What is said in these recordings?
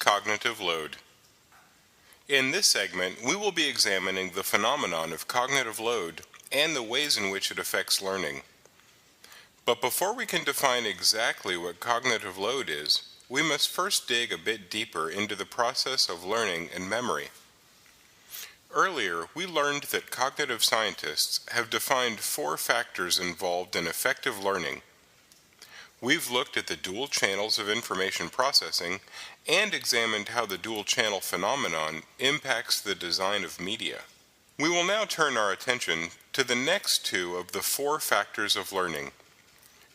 cognitive load. In this segment, we will be examining the phenomenon of cognitive load and the ways in which it affects learning. But before we can define exactly what cognitive load is, we must first dig a bit deeper into the process of learning and memory. Earlier, we learned that cognitive scientists have defined 4 factors involved in effective learning. We've looked at the dual channels of information processing and examined how the dual channel phenomenon impacts the design of media. We will now turn our attention to the next 2 of the 4 factors of learning.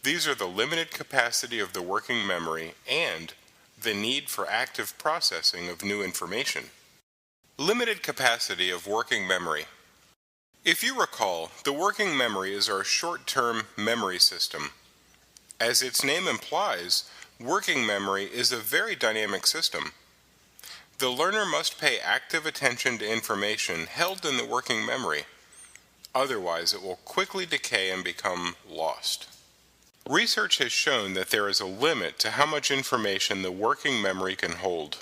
These are the limited capacity of the working memory and the need for active processing of new information. Limited capacity of working memory. If you recall, the working memory is our short-term memory system. As its name implies, working memory is a very dynamic system. The learner must pay active attention to information held in the working memory. Otherwise, it will quickly decay and become lost. Research has shown that there is a limit to how much information the working memory can hold.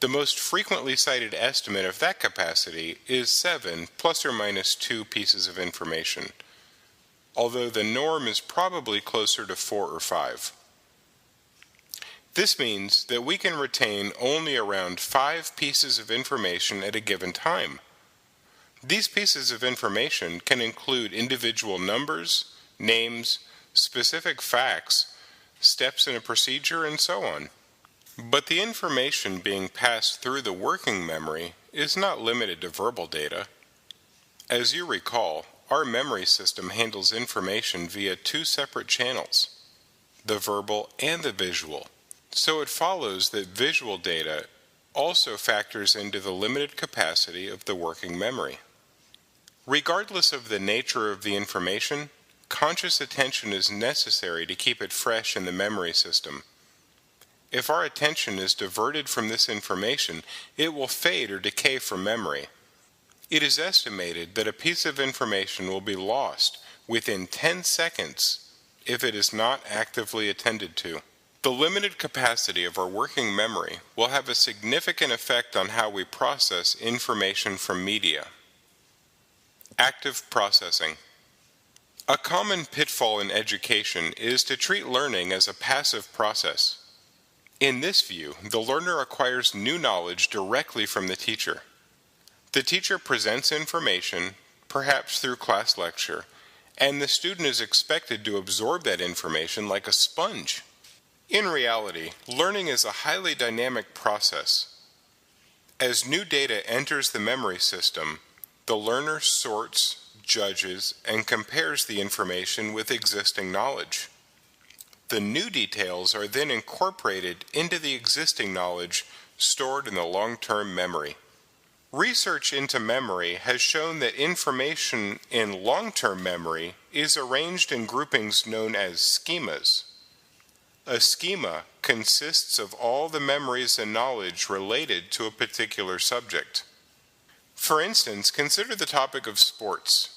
The most frequently cited estimate of that capacity is 7 plus or minus 2 pieces of information, although the norm is probably closer to 4 or 5. This means that we can retain only around 5 pieces of information at a given time. These pieces of information can include individual numbers, names, specific facts, steps in a procedure, and so on. But the information being passed through the working memory is not limited to verbal data. As you recall, our memory system handles information via 2 separate channels, the verbal and the visual. So it follows that visual data also factors into the limited capacity of the working memory. Regardless of the nature of the information, conscious attention is necessary to keep it fresh in the memory system. If our attention is diverted from this information, it will fade or decay from memory. It is estimated that a piece of information will be lost within 10 seconds if it is not actively attended to. The limited capacity of our working memory will have a significant effect on how we process information from media. Active processing. A common pitfall in education is to treat learning as a passive process. In this view, the learner acquires new knowledge directly from the teacher. The teacher presents information, perhaps through class lecture, and the student is expected to absorb that information like a sponge. In reality, learning is a highly dynamic process. As new data enters the memory system, the learner sorts, judges, and compares the information with existing knowledge. The new details are then incorporated into the existing knowledge stored in the long-term memory. Research into memory has shown that information in long-term memory is arranged in groupings known as schemas. A schema consists of all the memories and knowledge related to a particular subject. For instance, consider the topic of sports.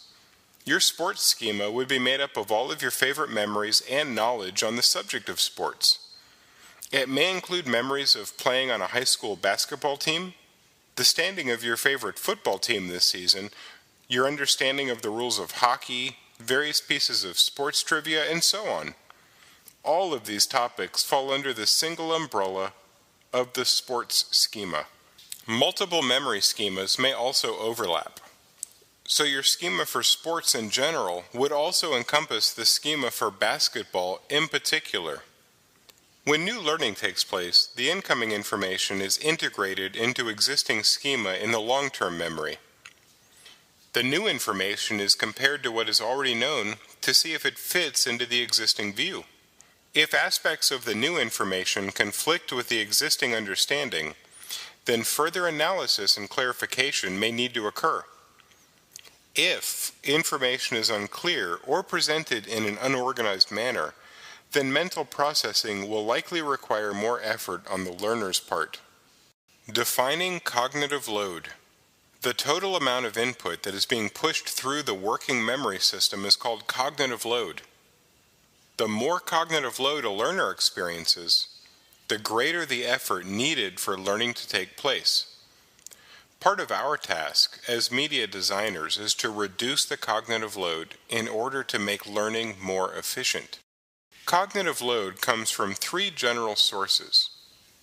Your sports schema would be made up of all of your favorite memories and knowledge on the subject of sports. It may include memories of playing on a high school basketball team, the standing of your favorite football team this season, your understanding of the rules of hockey, various pieces of sports trivia, and so on. All of these topics fall under the single umbrella of the sports schema. Multiple memory schemas may also overlap. So your schema for sports in general would also encompass the schema for basketball in particular. When new learning takes place, the incoming information is integrated into existing schema in the long-term memory. The new information is compared to what is already known to see if it fits into the existing view. If aspects of the new information conflict with the existing understanding, then further analysis and clarification may need to occur. If information is unclear or presented in an unorganized manner, then mental processing will likely require more effort on the learner's part. Defining cognitive load. The total amount of input that is being pushed through the working memory system is called cognitive load. The more cognitive load a learner experiences, the greater the effort needed for learning to take place. Part of our task as media designers is to reduce the cognitive load in order to make learning more efficient. Cognitive load comes from three general sources.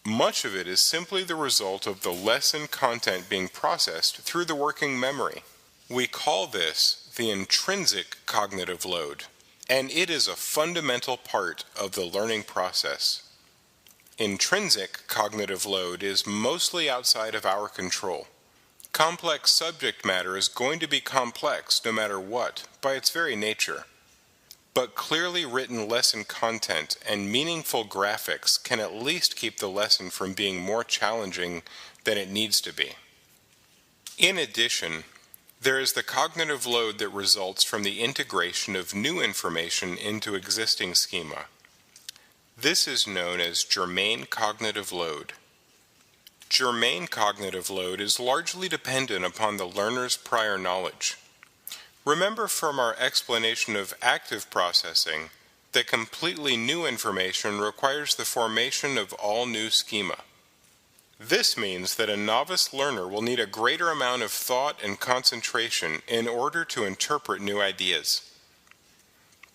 Much of it is simply the result of the lesson content being processed through the working memory. We call this the intrinsic cognitive load, and it is a fundamental part of the learning process. Intrinsic cognitive load is mostly outside of our control. Complex subject matter is going to be complex no matter what, by its very nature. But clearly written lesson content and meaningful graphics can at least keep the lesson from being more challenging than it needs to be. In addition, there is the cognitive load that results from the integration of new information into existing schema. This is known as germane cognitive load. Germane cognitive load is largely dependent upon the learner's prior knowledge. Remember from our explanation of active processing that completely new information requires the formation of all new schema. This means that a novice learner will need a greater amount of thought and concentration in order to interpret new ideas.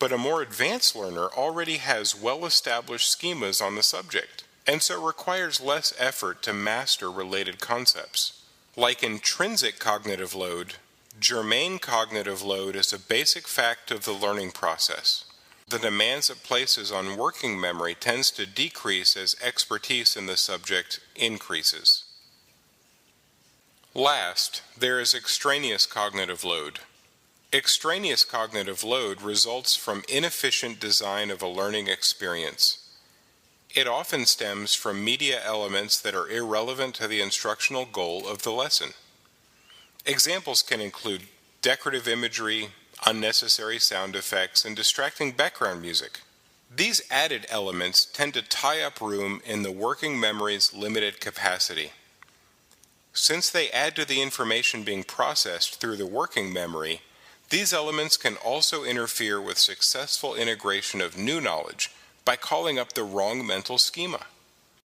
But a more advanced learner already has well-established schemas on the subject, and so it requires less effort to master related concepts. Like intrinsic cognitive load, germane cognitive load is a basic fact of the learning process. The demands it places on working memory tends to decrease as expertise in the subject increases. Last, there is extraneous cognitive load. Extraneous cognitive load results from inefficient design of a learning experience. It often stems from media elements that are irrelevant to the instructional goal of the lesson. Examples can include decorative imagery, unnecessary sound effects, and distracting background music. These added elements tend to tie up room in the working memory's limited capacity. Since they add to the information being processed through the working memory, these elements can also interfere with successful integration of new knowledge by calling up the wrong mental schema.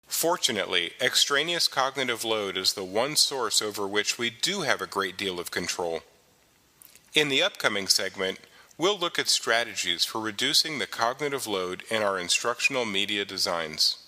Fortunately, extraneous cognitive load is the one source over which we do have a great deal of control. In the upcoming segment, we'll look at strategies for reducing the cognitive load in our instructional media designs.